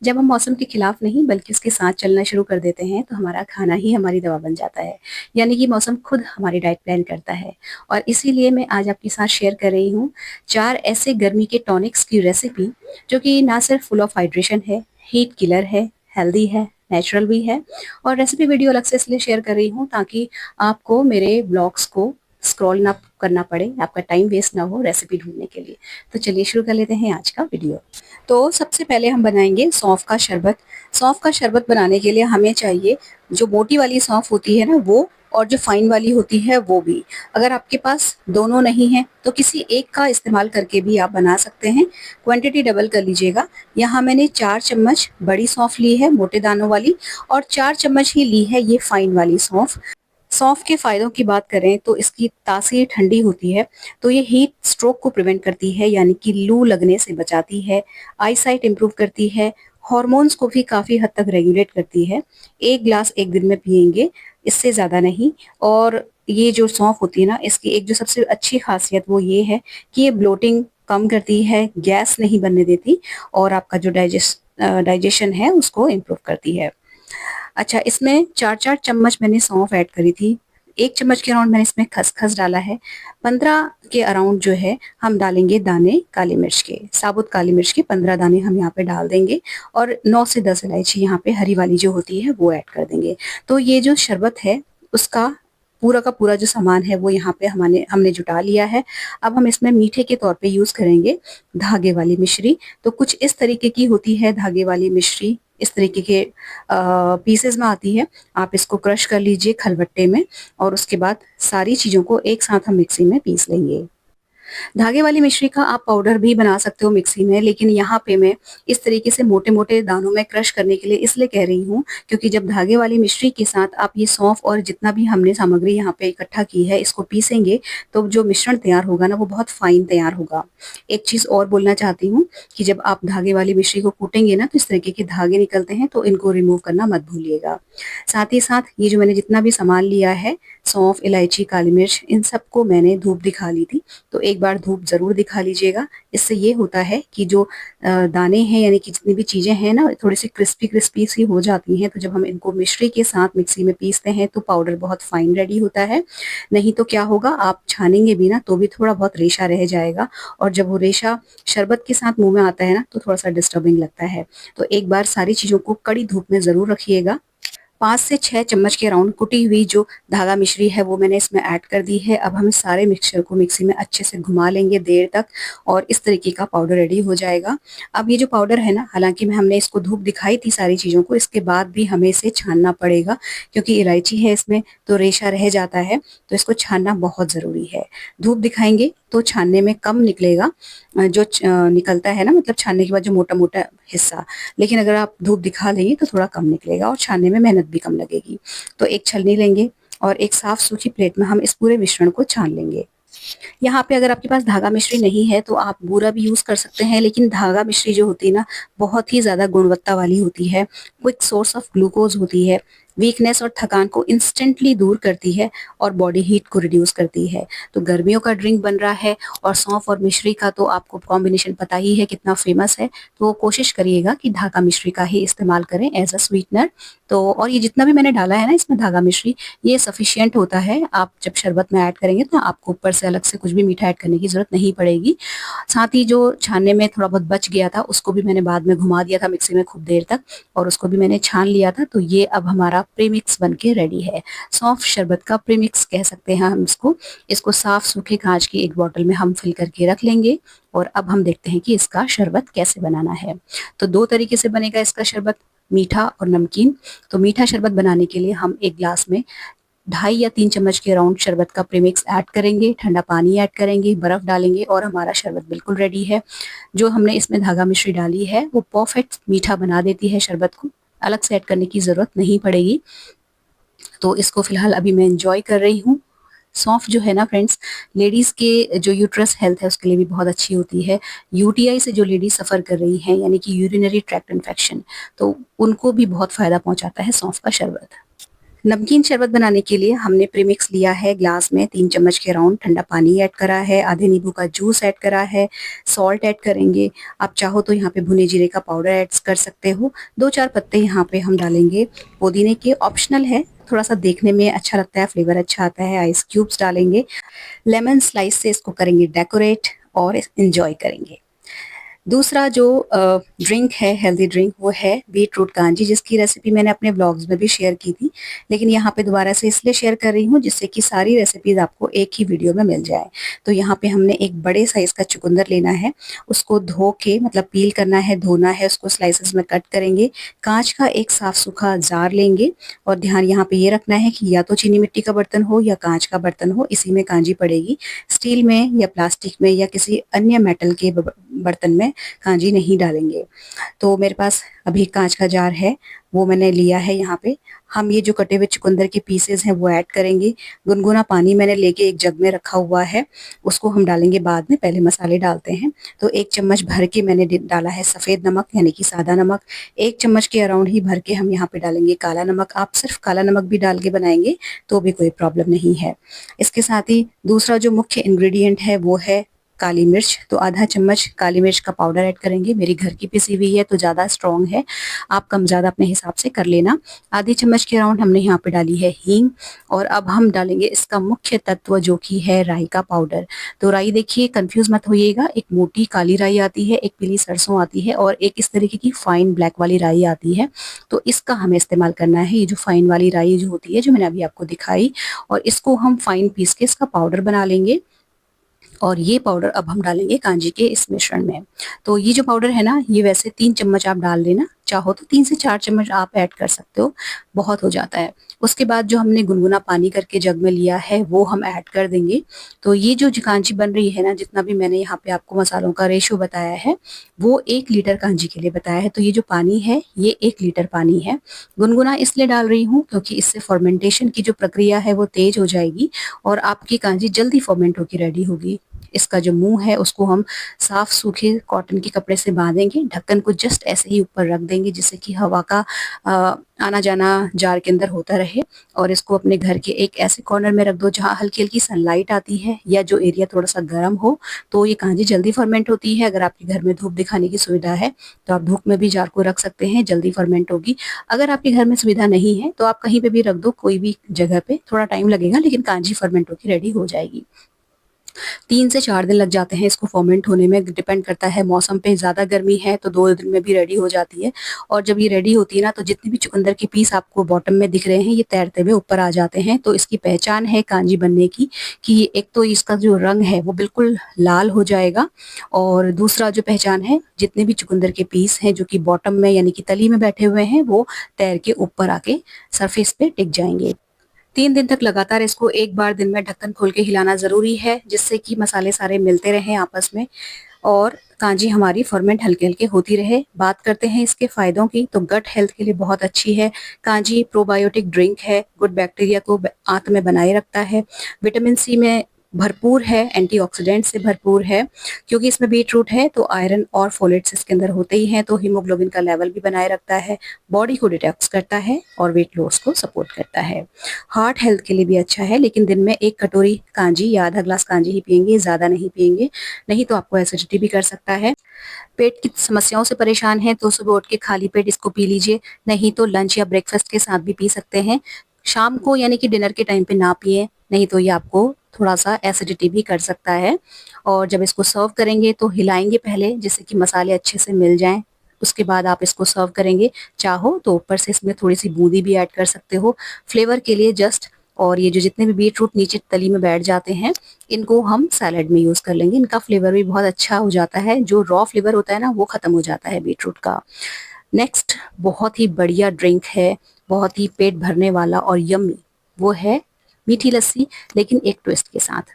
जब हम मौसम के खिलाफ नहीं बल्कि उसके साथ चलना शुरू कर देते हैं तो हमारा खाना ही हमारी दवा बन जाता है। यानी कि मौसम खुद हमारी डाइट प्लान करता है। और इसीलिए मैं आज आपके साथ शेयर कर रही हूँ 4 ऐसे गर्मी के टॉनिक्स की रेसिपी जो कि ना सिर्फ फुल ऑफ हाइड्रेशन है, हीट किलर है, हेल्दी है, नेचुरल भी है। और रेसिपी वीडियो अलग से इसलिए शेयर कर रही हूँ ताकि आपको मेरे ब्लॉग्स को स्क्रॉल ना करना पड़े, आपका टाइम वेस्ट ना हो रेसिपी ढूंढने के लिए। तो चलिए शुरू कर लेते हैं आज का वीडियो। तो सबसे पहले हम बनाएंगे सौंफ का शरबत। सौंफ का शरबत बनाने के लिए हमें चाहिए जो मोटी वाली सौंफ होती है ना वो, और जो फाइन वाली होती है वो भी। अगर आपके पास दोनों नहीं है तो किसी एक का इस्तेमाल करके भी आप बना सकते हैं। क्वांटिटी डबल कर लीजिएगा। यहाँ मैंने 4 चम्मच बड़ी सौंफ ली है मोटे दानों वाली, और 4 चम्मच ही ली है ये फाइन वाली सौंफ। सौंफ के फायदों की बात करें तो इसकी तासीर ठंडी होती है, तो ये हीट स्ट्रोक को प्रिवेंट करती है, यानी कि लू लगने से बचाती है। आई साइट इम्प्रूव करती है। हॉर्मोन्स को भी काफी हद तक रेगुलेट करती है। 1 ग्लास एक दिन में पियेंगे, इससे ज्यादा नहीं। और ये जो सौंफ होती है ना, इसकी एक जो सबसे अच्छी खासियत वो ये है कि ये ब्लोटिंग कम करती है, गैस नहीं बनने देती, और आपका जो डाइजेशन है उसको इम्प्रूव करती है। अच्छा, इसमें 4-4 चम्मच मैंने सौंफ ऐड करी थी। 1 चम्मच के अराउंड मैंने इसमें खसखस डाला है। 15 के अराउंड जो है हम डालेंगे दाने काली मिर्च के, साबुत काली मिर्च के 15 दाने हम यहाँ पे डाल देंगे। और 9 से 10 इलायची यहाँ पे हरी वाली जो होती है वो ऐड कर देंगे। तो ये जो शरबत है उसका पूरा का पूरा जो सामान है वो यहाँ पे हमने हमने जुटा लिया है। अब हम इसमें मीठे के तौर पे यूज करेंगे धागे वाली मिश्री। तो कुछ इस तरीके की होती है धागे वाली मिश्री, इस तरीके के पीसेस में आती है। आप इसको क्रश कर लीजिए खलबट्टे में, और उसके बाद सारी चीजों को एक साथ हम मिक्सी में पीस लेंगे। धागे वाली मिश्री का आप पाउडर भी बना सकते हो मिक्सी में, लेकिन यहाँ पे मैं इस तरीके से मोटे मोटे दानों में क्रश करने के लिए इसलिए कह रही हूँ क्योंकि जब धागे वाली मिश्री के साथ आप ये सौंफ और जितना भी हमने सामग्री यहाँ पे इकट्ठा की है इसको पीसेंगे तो जो मिश्रण तैयार होगा ना वो बहुत फाइन तैयार होगा। एक चीज और बोलना चाहती हूँ कि जब आप धागे वाली मिश्री को कूटेंगे ना तो इस तरीके के धागे निकलते हैं, तो इनको रिमूव करना मत भूलिएगा। साथ ही साथ ये जो मैंने जितना भी सामान लिया है, सौंफ, इलायची, काली मिर्च, इन सबको मैंने धूप दिखा ली थी। तो एक बार धूप जरूर दिखा लीजिएगा। इससे ये होता है कि जो दाने हैं यानी कि जितनी भी चीजें हैं ना थोड़ी सी क्रिस्पी क्रिस्पी सी हो जाती हैं। तो जब हम इनको मिश्री के साथ मिक्सी में पीसते हैं तो पाउडर बहुत फाइन रेडी होता है। नहीं तो क्या होगा, आप छानेंगे भी ना तो भी थोड़ा बहुत रेशा रह जाएगा, और जब वो रेशा शरबत के साथ मुंह में आता है ना तो थोड़ा सा डिस्टर्बिंग लगता है। तो एक बार सारी चीजों को कड़ी धूप में जरूर रखिएगा। 5 से 6 चम्मच के अराउंड कुटी हुई जो धागा मिश्री है वो मैंने इसमें ऐड कर दी है। अब हम इस सारे मिक्सचर को मिक्सी में अच्छे से घुमा लेंगे देर तक, और इस तरीके का पाउडर रेडी हो जाएगा। अब ये जो पाउडर है ना, हालांकि हमने इसको धूप दिखाई थी सारी चीजों को, इसके बाद भी हमें इसे छानना पड़ेगा क्योंकि इलायची है इसमें तो रेशा रह जाता है, तो इसको छानना बहुत जरूरी है। धूप दिखाएंगे तो छानने में कम निकलेगा, जो निकलता है ना, मतलब छानने के बाद जो मोटा मोटा हिस्सा। लेकिन अगर आप धूप दिखा लेंगे तो थोड़ा कम निकलेगा और छानने में मेहनत भी कम लगेगी। तो एक छलनी लेंगे और एक साफ सूखी प्लेट में हम इस पूरे मिश्रण को छान लेंगे। यहाँ पे अगर आपके पास धागा मिश्री नहीं है तो आप बूरा भी यूज कर सकते हैं, लेकिन धागा मिश्री जो होती है ना बहुत ही ज्यादा गुणवत्ता वाली होती है। क्विक सोर्स ऑफ ग्लूकोज होती है, वीकनेस और थकान को इंस्टेंटली दूर करती है, और बॉडी हीट को रिड्यूस करती है। तो गर्मियों का ड्रिंक बन रहा है, और सौंफ और मिश्री का तो आपको कॉम्बिनेशन पता ही है कितना फेमस है। तो कोशिश करिएगा कि धागा मिश्री का ही इस्तेमाल करें एज अ स्वीटनर। तो और ये जितना भी मैंने डाला है ना इसमें धागा मिश्री, ये सफिशियंट होता है। आप जब शरबत में ऐड करेंगे तो आपको ऊपर से अलग से कुछ भी मीठा ऐड करने की जरूरत नहीं पड़ेगी। साथ ही जो छानने में थोड़ा बहुत बच गया था उसको भी मैंने बाद में घुमा दिया था मिक्सी में खूब देर तक, और उसको भी मैंने छान लिया था। तो ये अब हमारा प्रीमिक्स बन के रेडी है। सौंफ शरबत का प्रीमिक्स कह सकते हैं हम इसको। इसको साफ सूखे कांच की एक बोतल में हम फिल करके रख लेंगे, और अब हम देखते हैं कि इसका शरबत कैसे बनाना है। तो 2 तरीके से बनेगा इसका शरबत, मीठा और नमकीन। तो मीठा शरबत बनाने के लिए हम एक ग्लास में 2.5 या 3 चम्मच के अराउंड शरबत का प्रीमिक्स ऐड करेंगे, ठंडा पानी ऐड करेंगे, बर्फ डालेंगे, और हमारा शरबत बिल्कुल रेडी है। जो हमने इसमें धागा मिश्री डाली है वो परफेक्ट मीठा बना देती है शरबत को, अलग से ऐड करने की जरूरत नहीं पड़ेगी। तो इसको फिलहाल अभी मैं एंजॉय कर रही हूँ। सौंफ जो है ना फ्रेंड्स, लेडीज के जो यूट्रस हेल्थ है उसके लिए भी बहुत अच्छी होती है। यूटीआई से जो लेडीज सफर कर रही हैं, यानी कि यूरिनरी ट्रैक्ट इन्फेक्शन, तो उनको भी बहुत फायदा पहुंचाता है सौंफ का शरबत। नमकीन शरबत बनाने के लिए हमने प्रीमिक्स लिया है ग्लास में 3 चम्मच के अराउंड, ठंडा पानी ऐड करा है, आधे नींबू का जूस ऐड करा है, सॉल्ट ऐड करेंगे। आप चाहो तो यहाँ पे भुने जीरे का पाउडर ऐड कर सकते हो। 2-4 पत्ते यहाँ पे हम डालेंगे पुदीने के, ऑप्शनल है, थोड़ा-सा देखने में अच्छा लगता है, फ्लेवर अच्छा आता है। आइस क्यूब्स डालेंगे, लेमन स्लाइस से इसको करेंगे डेकोरेट और एंजॉय करेंगे। दूसरा जो ड्रिंक है, हेल्दी ड्रिंक, वो है बीटरूट कांजी, जिसकी रेसिपी मैंने अपने व्लॉग्स में भी शेयर की थी, लेकिन यहाँ पे दोबारा से इसलिए शेयर कर रही हूँ जिससे कि सारी रेसिपीज आपको एक ही वीडियो में मिल जाए। तो यहाँ पे हमने एक बड़े साइज का चुकंदर लेना है, उसको धो के मतलब पील करना है, धोना है, उसको स्लाइसेस में कट करेंगे। कांच का एक साफ सूखा जार लेंगे और ध्यान यहाँ पे ये रखना है कि या तो चीनी मिट्टी का बर्तन हो या कांच का बर्तन हो, इसी में कांजी पड़ेगी। स्टील में या प्लास्टिक में या किसी अन्य मेटल के बर्तन में कांजी नहीं डालेंगे। तो मेरे पास अभी कांच का जार है, वो मैंने लिया है। यहाँ पे हम ये जो कटे हुए चुकंदर के पीसेस हैं वो ऐड करेंगे। गुनगुना पानी मैंने लेके एक जग में रखा हुआ है, उसको हम डालेंगे बाद में, पहले मसाले डालते हैं। तो 1 चम्मच भर के मैंने डाला है सफ़ेद नमक यानी कि सादा नमक। 1 चम्मच के अराउंड ही भर के हम यहाँ पे डालेंगे काला नमक। आप सिर्फ काला नमक भी डाल के बनाएंगे तो भी कोई प्रॉब्लम नहीं है। इसके साथ ही दूसरा जो मुख्य इंग्रेडिएंट है वो है काली मिर्च। तो आधा चम्मच काली मिर्च का पाउडर ऐड करेंगे। मेरी घर की पिसी हुई है तो ज़्यादा स्ट्रॉन्ग है, आप कम ज़्यादा अपने हिसाब से कर लेना। आधी चम्मच के अराउंड हमने यहाँ पे डाली है हींग। और अब हम डालेंगे इसका मुख्य तत्व जो कि है राई का पाउडर। तो राई देखिए, कंफ्यूज मत होइएगा, एक मोटी काली राई आती है, एक पीली सरसों आती है और एक इस तरीके की फाइन ब्लैक वाली राई आती है। तो इसका हमें इस्तेमाल करना है। ये जो फाइन वाली राई जो होती है, जो मैंने अभी आपको दिखाई, और इसको हम फाइन पीस के इसका पाउडर बना लेंगे। और ये पाउडर अब हम डालेंगे कांजी के इस मिश्रण में। तो ये जो पाउडर है ना, ये वैसे 3 चम्मच आप डाल लेना, चाहो तो 3 से 4 चम्मच आप ऐड कर सकते हो, बहुत हो जाता है। उसके बाद जो हमने गुनगुना पानी करके जग में लिया है वो हम ऐड कर देंगे। तो ये जो कांजी बन रही है ना, जितना भी मैंने यहाँ पे आपको मसालों का रेशो बताया है वो 1 लीटर कांजी के लिए बताया है। तो ये जो पानी है ये 1 लीटर पानी है। गुनगुना इसलिए डाल रही हूँ क्योंकि इससे फर्मेंटेशन की जो प्रक्रिया है वो तेज हो जाएगी और आपकी कांजी जल्दी फर्मेंट होकर रेडी होगी। इसका जो मुंह है उसको हम साफ सूखे कॉटन के कपड़े से बांधेंगे, ढक्कन को जस्ट ऐसे ही ऊपर रख देंगे जिससे कि हवा का आना जाना जार के अंदर होता रहे। और इसको अपने घर के एक ऐसे कॉर्नर में रख दो जहां हल्की हल्की सनलाइट आती है या जो एरिया थोड़ा सा गर्म हो, तो ये कांजी जल्दी फर्मेंट होती है। अगर आपके घर में धूप दिखाने की सुविधा है तो आप धूप में भी जार को रख सकते हैं, जल्दी फर्मेंट होगी। अगर आपके घर में सुविधा नहीं है तो आप कहीं पे भी रख दो, कोई भी जगह पे, थोड़ा टाइम लगेगा लेकिन कांजी फर्मेंट होकर रेडी हो जाएगी। 3 से 4 दिन लग जाते हैं इसको फर्मेंट होने में, डिपेंड करता है मौसम पे। ज़्यादा गर्मी है तो 2 दिन में भी रेडी हो जाती है। और जब ये रेडी होती है ना, तो जितने भी चुकंदर के पीस आपको बॉटम में दिख रहे हैं ये तैरते हुए ऊपर आ जाते हैं। तो इसकी पहचान है कांजी बनने की कि एक तो इसका जो रंग है वो बिल्कुल लाल हो जाएगा, और दूसरा जो पहचान है, जितने भी चुकंदर के पीस हैं जो कि बॉटम में यानी कि तली में बैठे हुए हैं वो तैर के ऊपर आके सरफेस पे टिक जाएंगे। 3 दिन तक लगातार इसको एक बार दिन में ढक्कन खोल के हिलाना ज़रूरी है, जिससे कि मसाले सारे मिलते रहें आपस में और कांजी हमारी फर्मेंट हल्के-हल्के होती रहे। बात करते हैं इसके फ़ायदों की, तो गट हेल्थ के लिए बहुत अच्छी है। कांजी प्रोबायोटिक ड्रिंक है, गुड बैक्टीरिया को आंत में बनाए रखता है, विटामिन सी में भरपूर है, एंटीऑक्सीडेंट से भरपूर है। क्योंकि इसमें बीटरूट है तो आयरन और फोलेट्स इसके अंदर होते ही हैं, तो हीमोग्लोबिन का लेवल भी बनाए रखता है, बॉडी को डिटॉक्स करता है और वेट लॉस को सपोर्ट करता है। हार्ट हेल्थ के लिए भी अच्छा है, लेकिन दिन में 1 कटोरी कांजी या आधा ग्लास कांजी ही पिएंगे, ज़्यादा नहीं पिएंगे, नहीं तो आपको एसिडिटी भी कर सकता है। पेट की समस्याओं से परेशान हैं तो सुबह उठ के खाली पेट इसको पी लीजिए, नहीं तो लंच या ब्रेकफास्ट के साथ भी पी सकते हैं। शाम को यानी कि डिनर के टाइम पे ना पिए, नहीं तो ये आपको थोड़ा-सा एसिडिटी भी कर सकता है। और जब इसको सर्व करेंगे तो हिलाएँगे पहले, जिससे कि मसाले अच्छे से मिल जाएँ। उसके बाद आप इसको सर्व करेंगे। चाहो तो ऊपर से इसमें थोड़ी-सी बूंदी भी ऐड कर सकते हो फ्लेवर के लिए जस्ट। और ये जो जितने भी बीटरूट नीचे तली में बैठ जाते हैं, इनको हम सैलेड में यूज़ कर लेंगे। इनका फ्लेवर भी बहुत अच्छा हो जाता है, जो रॉ फ्लेवर होता है ना वो खत्म हो जाता है बीटरूट का। नेक्स्ट बहुत ही बढ़िया ड्रिंक है, बहुत ही पेट भरने वाला और यम्मी, वो है मीठी लस्सी, लेकिन एक ट्विस्ट के साथ।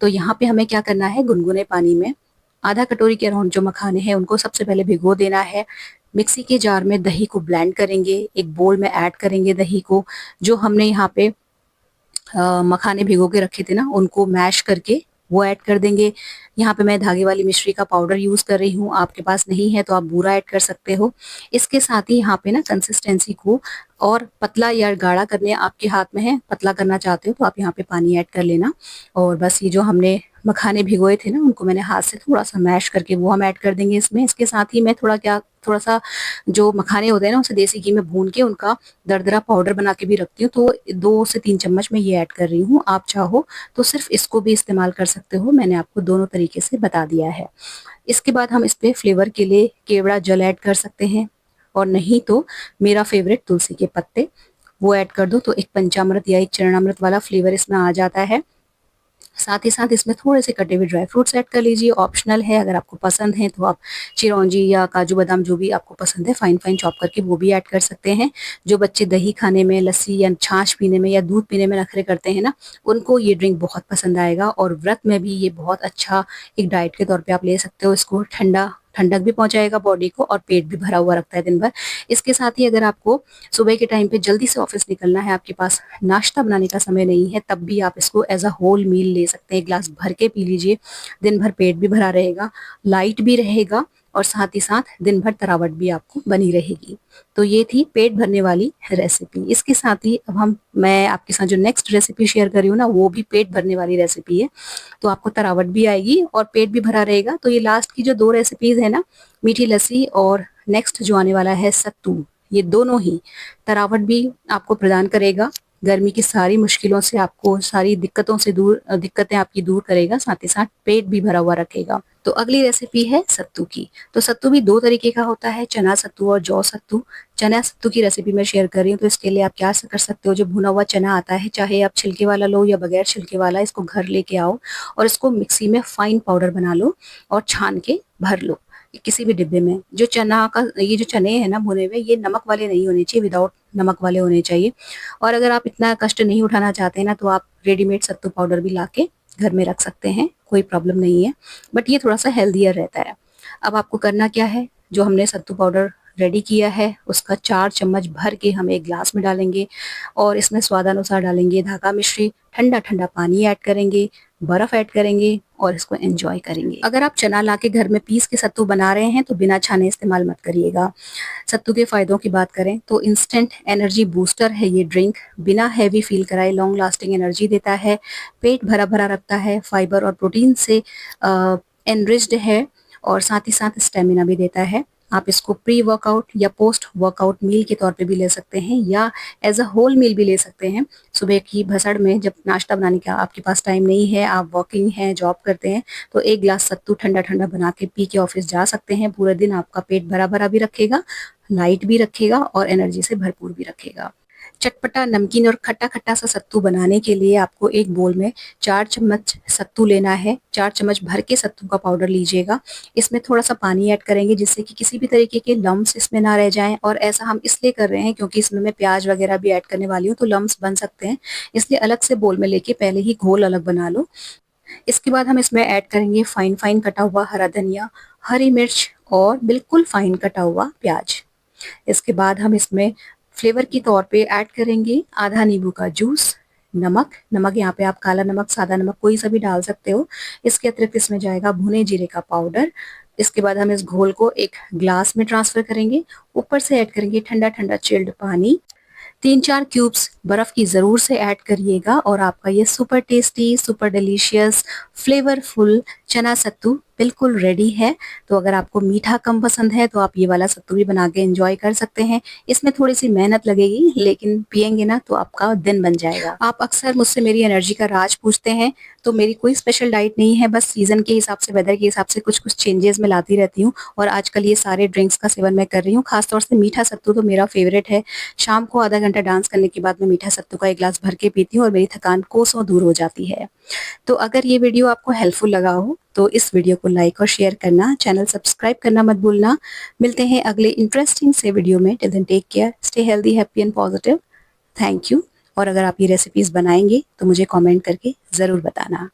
तो यहाँ पे हमें क्या करना है, गुनगुने पानी में आधा कटोरी के अराउंड जो मखाने हैं उनको सबसे पहले भिगो देना है। मिक्सी के जार में दही को ब्लेंड करेंगे, एक बोल में ऐड करेंगे दही को। जो हमने यहाँ पे मखाने भिगो के रखे थे ना, उनको मैश करके वो ऐड कर देंगे। यहाँ पे मैं धागे वाली मिश्री का पाउडर यूज़ कर रही हूँ, आपके पास नहीं है तो आप बूरा ऐड कर सकते हो। इसके साथ ही यहाँ पे ना कंसिस्टेंसी को और पतला या गाढ़ा करने आपके हाथ में है, पतला करना चाहते हो तो आप यहाँ पे पानी ऐड कर लेना। और बस ये जो हमने मखाने भिगोए थे ना, उनको मैंने हाथ से थोड़ा-सा मैश करके वो हम ऐड कर देंगे इसमें। इसके साथ ही मैं थोड़ा-सा जो मखाने होते हैं ना, उसे देसी घी में भून के उनका दरदरा पाउडर बना के भी रखती हूँ, तो 2 से 3 चम्मच मैं ये ऐड कर रही हूँ। आप चाहो तो सिर्फ़ इसको भी इस्तेमाल कर सकते हो, मैंने आपको दोनों तरीके से बता दिया है। इसके बाद हम इस पे फ्लेवर के लिए केवड़ा जल ऐड कर सकते हैं, और नहीं तो मेरा फ़ेवरेट तुलसी के पत्ते, वो ऐड कर दो तो एक पंचामृत या एक चरणामृत वाला फ्लेवर इसमें आ जाता है। साथ ही साथ इसमें थोड़े से कटे हुए ड्राई फ्रूट्स ऐड कर लीजिए, ऑप्शनल है, अगर आपको पसंद है तो आप चिरौंजी या काजू बादाम जो भी आपको पसंद है फाइन फाइन चॉप करके वो भी ऐड कर सकते हैं। जो बच्चे दही खाने में, लस्सी या छाछ पीने में या दूध पीने में नखरे करते हैं ना, उनको ये ड्रिंक बहुत पसंद आएगा, और व्रत में भी ये बहुत अच्छा एक डाइट के तौर पे आप ले सकते हो इसको। ठंडक भी पहुंचाएगा बॉडी को और पेट भी भरा हुआ रखता है दिन भर। इसके साथ ही अगर आपको सुबह के टाइम पे जल्दी से ऑफिस निकलना है, आपके पास नाश्ता बनाने का समय नहीं है, तब भी आप इसको एज अ होल मील ले सकते हैं। एक ग्लास भर के पी लीजिए, दिन भर पेट भी भरा रहेगा, लाइट भी रहेगा, और साथ ही साथ दिन भर तरावट भी आपको बनी रहेगी। तो ये थी पेट भरने वाली रेसिपी। इसके साथ ही अब मैं आपके साथ जो नेक्स्ट रेसिपी शेयर कर रही हूँ ना, वो भी पेट भरने वाली रेसिपी है। तो आपको तरावट भी आएगी और पेट भी भरा रहेगा। तो ये लास्ट की जो 2 रेसिपीज है ना, मीठी लस्सी और नेक्स्ट जो आने वाला है सत्तू, ये दोनों ही तरावट भी आपको प्रदान करेगा, गर्मी की सारी मुश्किलों से आपको, सारी दिक्कतें आपकी दूर करेगा, साथ ही साथ पेट भी भरा हुआ रखेगा। तो अगली रेसिपी है सत्तू की। तो सत्तू भी 2 तरीके का होता है, चना सत्तू और जौ सत्तू। चना सत्तू की रेसिपी मैं शेयर कर रही हूँ, तो इसके लिए आप क्या कर सकते हो, जो भुना हुआ चना आता है, चाहे आप छिलके वाला लो या बगैर छिलके वाला, इसको घर लेके आओ और इसको मिक्सी में फाइन पाउडर बना लो और छान के भर लो किसी भी डिब्बे में। ये जो चने हैं ना भुने हुए, ये नमक वाले नहीं होने चाहिए, विदाउट नमक वाले होने चाहिए। और अगर आप इतना कष्ट नहीं उठाना चाहते हैं ना, तो आप रेडीमेड सत्तू पाउडर भी लाके घर में रख सकते हैं, कोई प्रॉब्लम नहीं है, बट ये थोड़ा सा हेल्दियर रहता है। अब आपको करना क्या है, जो हमने सत्तू पाउडर रेडी किया है उसका 4 चम्मच भर के हम एक ग्लास में डालेंगे, और इसमें स्वादानुसार डालेंगे धागा मिश्री, ठंडा ठंडा पानी ऐड करेंगे, बर्फ ऐड करेंगे और इसको एंजॉय करेंगे। अगर आप चना लाके घर में पीस के सत्तू बना रहे हैं तो बिना छाने इस्तेमाल मत करिएगा। सत्तू के फायदों की बात करें तो इंस्टेंट एनर्जी बूस्टर है ये ड्रिंक, बिना हैवी फील कराए लॉन्ग लास्टिंग एनर्जी देता है, पेट भरा भरा रखता है, फाइबर और प्रोटीन से एनरिच्ड है, और साथ ही साथ स्टेमिना भी देता है। आप इसको प्री वर्कआउट या पोस्ट वर्कआउट मील के तौर पे भी ले सकते हैं, या एज अ होल मील भी ले सकते हैं। सुबह की भसड़ में जब नाश्ता बनाने का आपके पास टाइम नहीं है, आप वर्किंग हैं, जॉब करते हैं, तो एक ग्लास सत्तू ठंडा ठंडा बना के पी के ऑफिस जा सकते हैं। पूरे दिन आपका पेट भरा भरा भी रखेगा, लाइट भी रखेगा और एनर्जी से भरपूर भी रखेगा। चटपटा, नमकीन और खट्टा-खट्टा सा सत्तू बनाने के लिए आपको एक बोल में 4 चम्मच सत्तू लेना है। 4 चम्मच भर के सत्तू का पाउडर लीजिएगा। इसमें थोड़ा-सा पानी ऐड करेंगे जिससे कि किसी भी तरीके के लम्प्स इसमें ना रह जाएँ, और ऐसा हम इसलिए कर रहे हैं क्योंकि इसमें मैं प्याज वगैरह भी ऐड करने वाली हूँ, तो लम्प्स बन सकते हैं। इसलिए अलग से बोल में लेके पहले ही घोल अलग बना लो। इसके बाद हम इसमें ऐड करेंगे फाइन फाइन कटा हुआ हरा धनिया, हरी मिर्च और बिल्कुल फाइन कटा हुआ प्याज। इसके बाद हम इसमें फ्लेवर के तौर पे ऐड करेंगे आधा नींबू का जूस, नमक यहाँ पे आप काला नमक, सादा नमक कोई सा भी डाल सकते हो। इसके अतिरिक्त इसमें जाएगा भुने जीरे का पाउडर। इसके बाद हम इस घोल को एक ग्लास में ट्रांसफर करेंगे। ऊपर से ऐड करेंगे ठंडा ठंडा चिल्ड पानी। 3-4 क्यूब्स बर्फ की ज़रूर से ऐड करिएगा, और आपका ये super tasty, super delicious, flavourful चना सत्तू बिल्कुल रेडी है। तो अगर आपको मीठा कम पसंद है तो आप ये वाला सत्तू भी बना के एंजॉय कर सकते हैं। इसमें थोड़ी-सी मेहनत लगेगी, लेकिन पिएँगे ना तो आपका दिन बन जाएगा। आप अक्सर मुझसे मेरी एनर्जी का राज पूछते हैं, तो मेरी कोई स्पेशल डाइट नहीं है, बस सीज़न के हिसाब से, वेदर के हिसाब से कुछ-कुछ चेंजेज़ मैं लाती रहती हूँ, और आजकल ये सारे ड्रिंक्स का सेवन मैं कर रही हूँ। खास तौर से मीठा सत्तू तो मेरा फ़ेवरेट है। शाम को आधा घंटा डांस करने के बाद मैं मीठा सत्तू का 1 ग्लास भर के पीती हूँ और मेरी थकान कोसों दूर हो जाती है। तो अगर ये वीडियो आपको हेल्पफुल लगा हो तो इस वीडियो को लाइक और शेयर करना, चैनल सब्सक्राइब करना मत भूलना। मिलते हैं अगले इंटरेस्टिंग से वीडियो में। Till then take care, stay healthy, happy and positive. Thank you. और अगर आप ये रेसिपीज़ बनाएंगे तो मुझे कमेंट करके ज़रूर बताना।